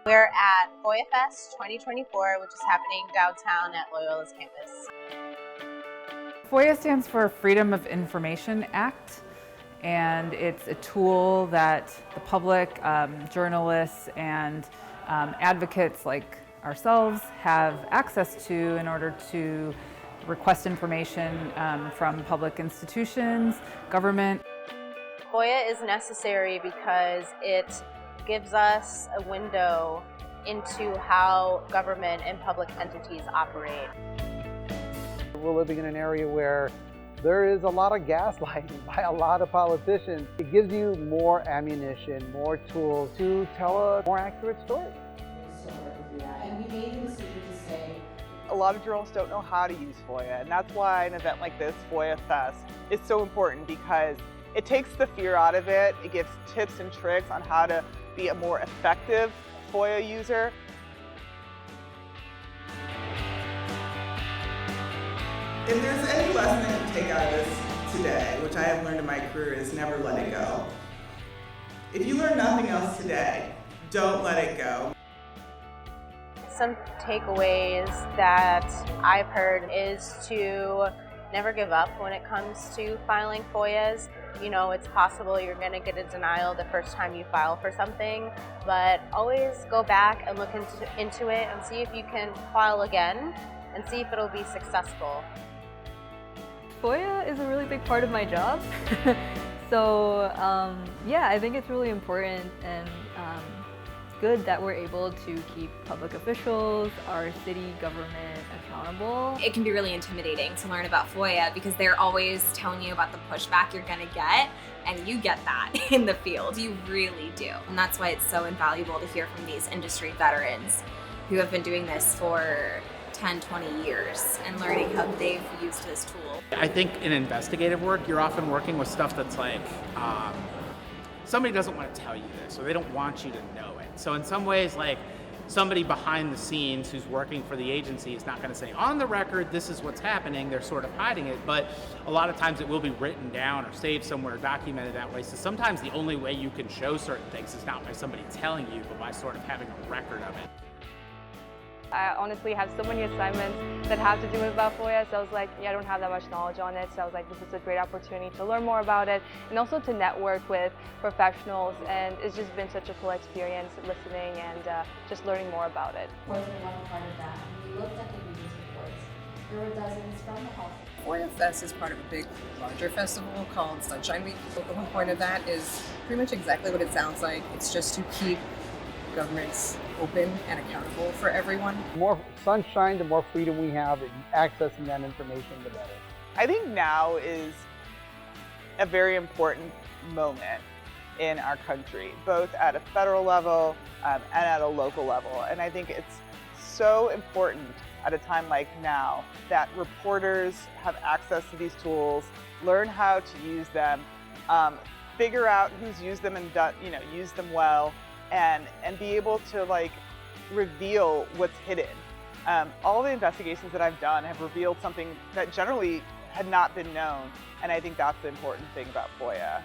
We're at FOIA Fest 2024, which is happening downtown at Loyola's campus. FOIA stands for Freedom of Information Act, and it's a tool that the public, journalists, and advocates like ourselves have access to in order to request information from public institutions, government. FOIA is necessary because it gives us a window into how government and public entities operate. We're living in an area where there is a lot of gaslighting by a lot of politicians. It gives you more ammunition, more tools to tell a more accurate story. And we made the decision to say, a lot of journalists don't know how to use FOIA, and that's why an event like this, FOIA Fest, is so important because it takes the fear out of it. It gives tips and tricks on how to be a more effective FOIA user. If there's any lesson that you take out of this today, which I have learned in my career, is never let it go. If you learn nothing else today, don't let it go. Some takeaways that I've heard is to never give up when it comes to filing FOIAs. You know, it's possible you're going to get a denial the first time you file for something, but always go back and look into it and see if you can file again and see if it'll be successful. FOIA is a really big part of my job. So yeah, I think it's really important and good that we're able to keep public officials, our city government accountable. It can be really intimidating to learn about FOIA because they're always telling you about the pushback you're gonna get, and you get that in the field, you really do. And that's why it's so invaluable to hear from these industry veterans who have been doing this for 10, 20 years and learning how they've used this tool. I think in investigative work, you're often working with stuff that's like, somebody doesn't want to tell you this, or they don't want you to know it. So in some ways, like, somebody behind the scenes who's working for the agency is not going to say, on the record, this is what's happening. They're sort of hiding it, but a lot of times it will be written down or saved somewhere, documented that way. So sometimes the only way you can show certain things is not by somebody telling you, but by sort of having a record of it. I honestly have so many assignments that have to do with about FOIA, so I was like, yeah, I don't have that much knowledge on it, so I was like, this is a great opportunity to learn more about it and also to network with professionals, and it's just been such a cool experience listening and just learning more about it. of course, we want part of that. We looked at the grievance reports. There were dozens from the health. FOIA Fest is part of a big, larger festival called Sunshine Week. The whole point of that is pretty much exactly what it sounds like. It's just to keep governments open and accountable for everyone. The more sunshine, the more freedom we have in accessing that information, the better. I think now is a very important moment in our country, both at a federal level and at a local level. And I think it's so important at a time like now that reporters have access to these tools, learn how to use them, figure out who's used them and done, used them well, and be able to like reveal what's hidden. All the investigations that I've done have revealed something that generally had not been known, and I think that's the important thing about FOIA.